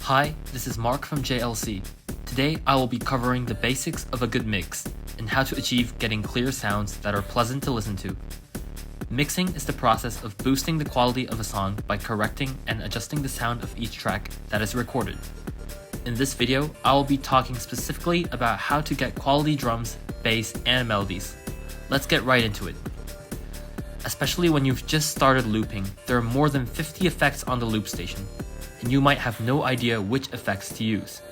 Hi, this is Mark from JLC. Today I will be covering the basics of a good mix and how to achieve getting clear sounds that are pleasant to listen to. Mixing is the process of boosting the quality of a song by correcting and adjusting the sound of each track that is recorded. In this video, I will be talking specifically about how to get quality drums, bass, and melodies. Let's get right into it. Especially when you've just started looping, there are more than 50 effects on the Loopstation, and you might have no idea which effects to use.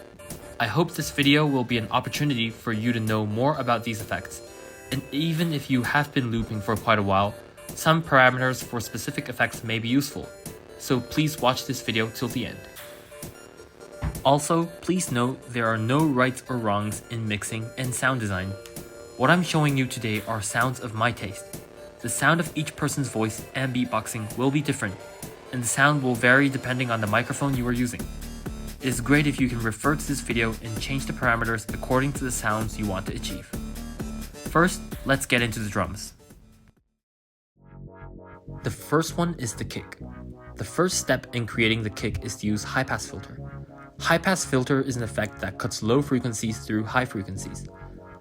I hope this video will be an opportunity for you to know more about these effects, and even if you have been looping for quite a while, some parameters for specific effects may be useful, so please watch this video till the end. Also, please note there are no rights or wrongs in mixing and sound design. What I'm showing you today are sounds of my taste. The sound of each person's voice and beatboxing will be different, and the sound will vary depending on the microphone you are using. It is great if you can refer to this video and change the parameters according to the sounds you want to achieve. First, let's get into the drums. The first one is the kick. The first step in creating the kick is to use high-pass filter. High-pass filter is an effect that cuts low frequencies through high frequencies.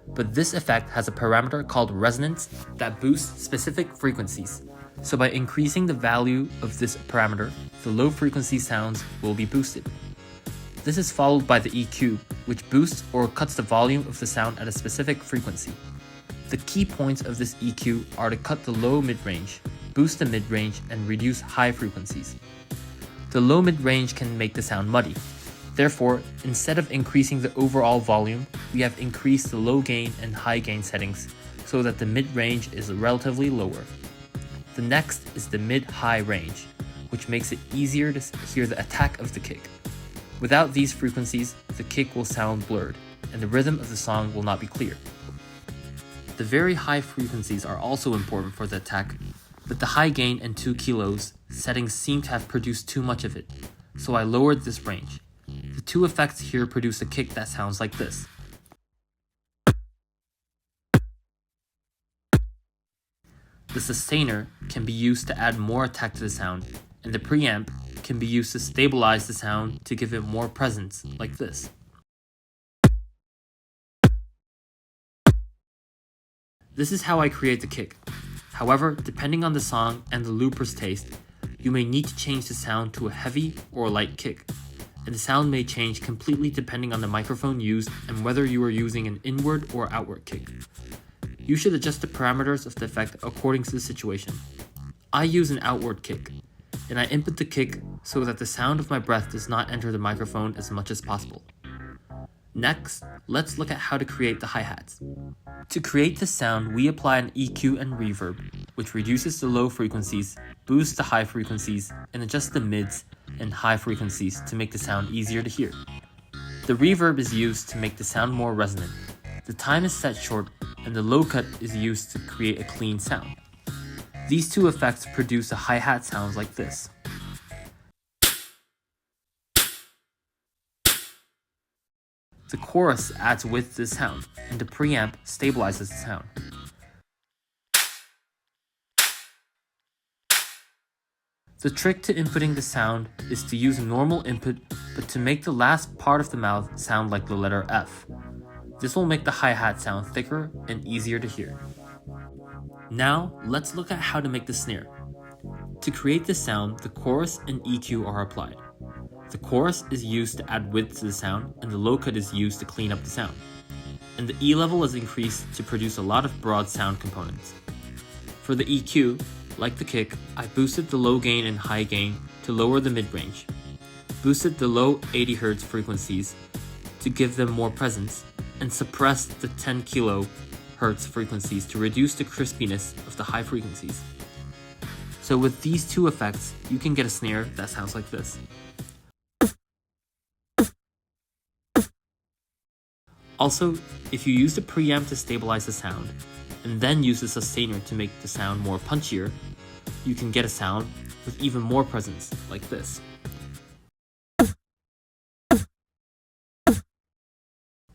But this effect has a parameter called resonance that boosts specific frequencies. So by increasing the value of this parameter, the low frequency sounds will be boosted. This is followed by the EQ, which boosts or cuts the volume of the sound at a specific frequency. The key points of this EQ are to cut the low mid-range, boost the mid-range, and reduce high frequencies. The low mid-range can make the sound muddy. Therefore, instead of increasing the overall volume, we have increased the low gain and high gain settings so that the mid-range is relatively lower. The next is the mid-high range, which makes it easier to hear the attack of the kick. Without these frequencies, the kick will sound blurred, and the rhythm of the song will not be clear. The very high frequencies are also important for the attack, but the high gain and 2 kilos settings seem to have produced too much of it, so I lowered this range. The two effects here produce a kick that sounds like this. The sustainer can be used to add more attack to the sound, and the preamp can be used to stabilize the sound to give it more presence, like this. This is how I create the kick. However, depending on the song and the looper's taste, you may need to change the sound to a heavy or light kick, and the sound may change completely depending on the microphone used and whether you are using an inward or outward kick. You should adjust the parameters of the effect according to the situation. I use an outward kick, and I input the kick so that the sound of my breath does not enter the microphone as much as possible. Next, let's look at how to create the hi-hats. To create the sound, we apply an EQ and reverb, which reduces the low frequencies, boosts the high frequencies, and adjusts the mids and high frequencies to make the sound easier to hear. The reverb is used to make the sound more resonant. The time is set short, and the low cut is used to create a clean sound. These two effects produce a hi-hat sounds like this. The chorus adds width to the sound, and the preamp stabilizes the sound. The trick to inputting the sound is to use normal input, but to make the last part of the mouth sound like the letter F. This will make the hi-hat sound thicker and easier to hear. Now, let's look at how to make the snare. To create the sound, the chorus and EQ are applied. The chorus is used to add width to the sound, and the low cut is used to clean up the sound. And the E level is increased to produce a lot of broad sound components. For the EQ, like the kick, I boosted the low gain and high gain to lower the mid-range, boosted the low 80 Hz frequencies to give them more presence, and suppressed the 10 kHz frequencies to reduce the crispiness of the high frequencies. So with these two effects, you can get a snare that sounds like this. Also, if you use the preamp to stabilize the sound, and then use the sustainer to make the sound more punchier, you can get a sound with even more presence, like this.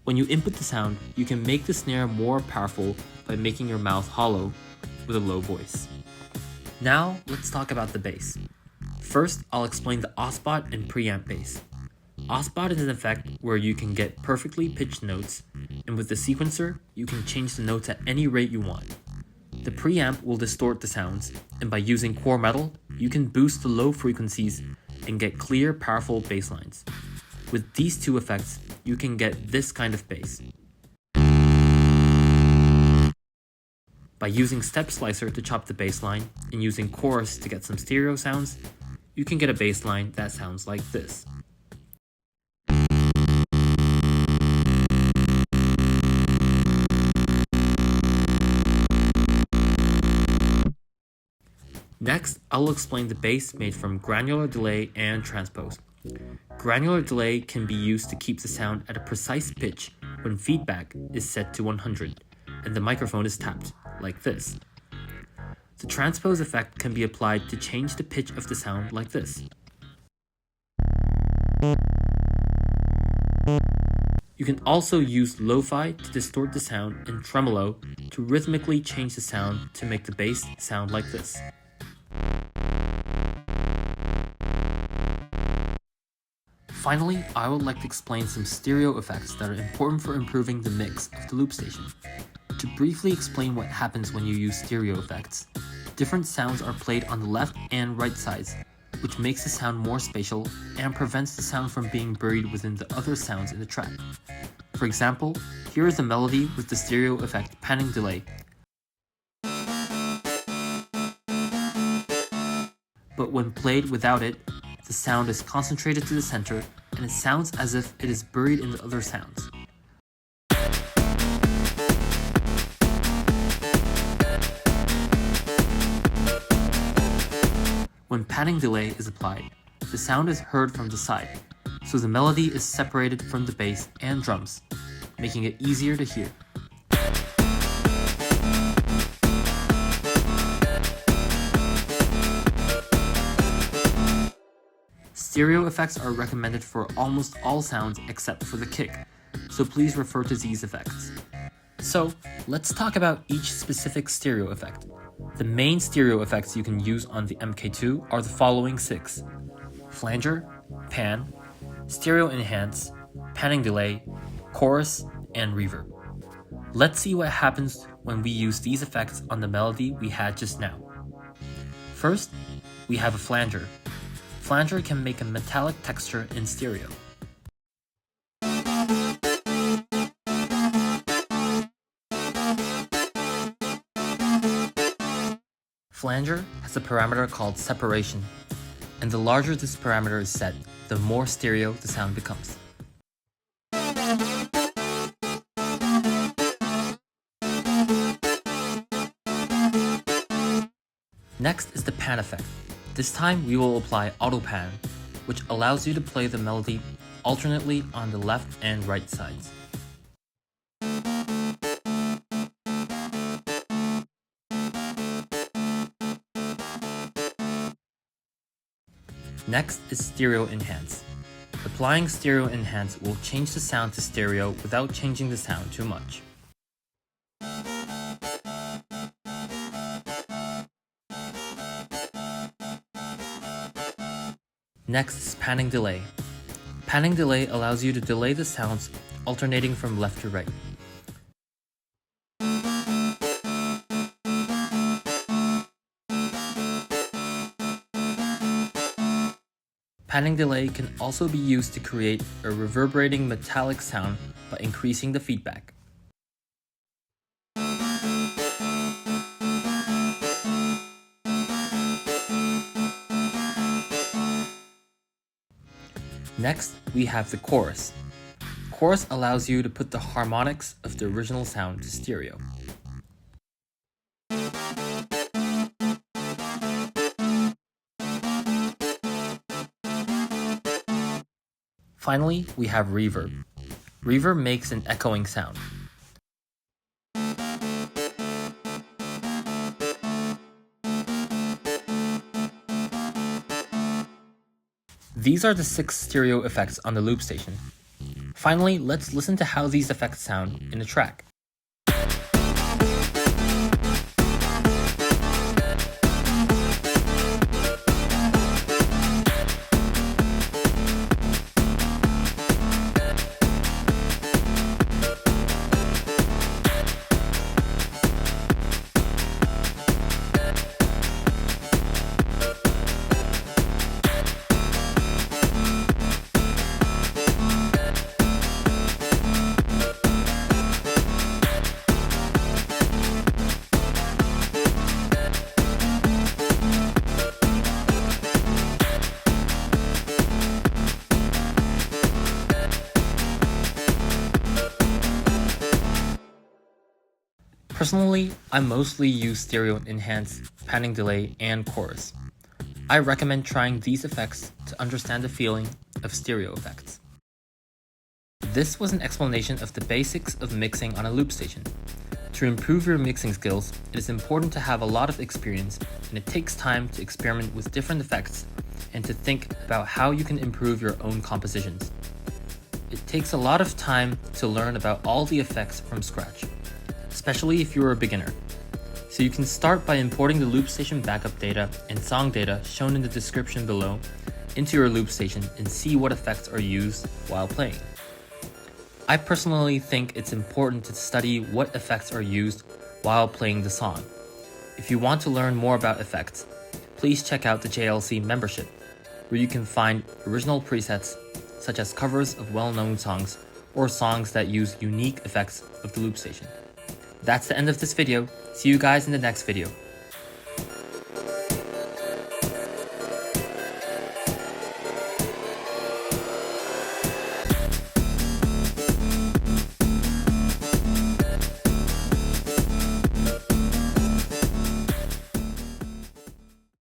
When you input the sound, you can make the snare more powerful by making your mouth hollow with a low voice. Now, let's talk about the bass. First, I'll explain the Osbot and preamp bass. Osbot is an effect where you can get perfectly pitched notes, and with the sequencer, you can change the notes at any rate you want. The preamp will distort the sounds, and by using core metal, you can boost the low frequencies and get clear, powerful bass lines. With these two effects, you can get this kind of bass. By using Step Slicer to chop the bass line and using Chorus to get some stereo sounds, you can get a bass line that sounds like this. Next, I'll explain the bass made from granular delay and transpose. Granular delay can be used to keep the sound at a precise pitch when feedback is set to 100 and the microphone is tapped, like this. The transpose effect can be applied to change the pitch of the sound like this. You can also use lo-fi to distort the sound and tremolo to rhythmically change the sound to make the bass sound like this. Finally, I would like to explain some stereo effects that are important for improving the mix of the Loopstation. To briefly explain what happens when you use stereo effects, different sounds are played on the left and right sides, which makes the sound more spatial and prevents the sound from being buried within the other sounds in the track. For example, here is a melody with the stereo effect panning delay. But when played without it, the sound is concentrated to the center and it sounds as if it is buried in the other sounds. When panning delay is applied, the sound is heard from the side, so the melody is separated from the bass and drums, making it easier to hear. Stereo effects are recommended for almost all sounds except for the kick, so please refer to these effects. So, let's talk about each specific stereo effect. The main stereo effects you can use on the MKII are the following 6: flanger, pan, stereo enhance, panning delay, chorus, and reverb. Let's see what happens when we use these effects on the melody we had just now. First, we have a flanger. Flanger can make a metallic texture in stereo. Flanger has a parameter called separation, and the larger this parameter is set, the more stereo the sound becomes. Next is the pan effect. This time we will apply auto pan, which allows you to play the melody alternately on the left and right sides. Next is stereo enhance. Applying stereo enhance will change the sound to stereo without changing the sound too much. Next is panning delay. Panning delay allows you to delay the sounds alternating from left to right. Panning delay can also be used to create a reverberating metallic sound by increasing the feedback. Next, we have the chorus. Chorus allows you to put the harmonics of the original sound to stereo. Finally, we have reverb. Reverb makes an echoing sound. These are the 6 stereo effects on the Loopstation. Finally, let's listen to how these effects sound in the track. Personally, I mostly use stereo enhance, panning delay, and chorus. I recommend trying these effects to understand the feeling of stereo effects. This was an explanation of the basics of mixing on a Loopstation. To improve your mixing skills, it is important to have a lot of experience, and it takes time to experiment with different effects and to think about how you can improve your own compositions. It takes a lot of time to learn about all the effects from scratch, especially if you're a beginner. So you can start by importing the Loopstation backup data and song data shown in the description below into your Loopstation and see what effects are used while playing. I personally think it's important to study what effects are used while playing the song. If you want to learn more about effects, please check out the JLC membership, where you can find original presets such as covers of well-known songs or songs that use unique effects of the Loopstation. That's the end of this video. See you guys in the next video.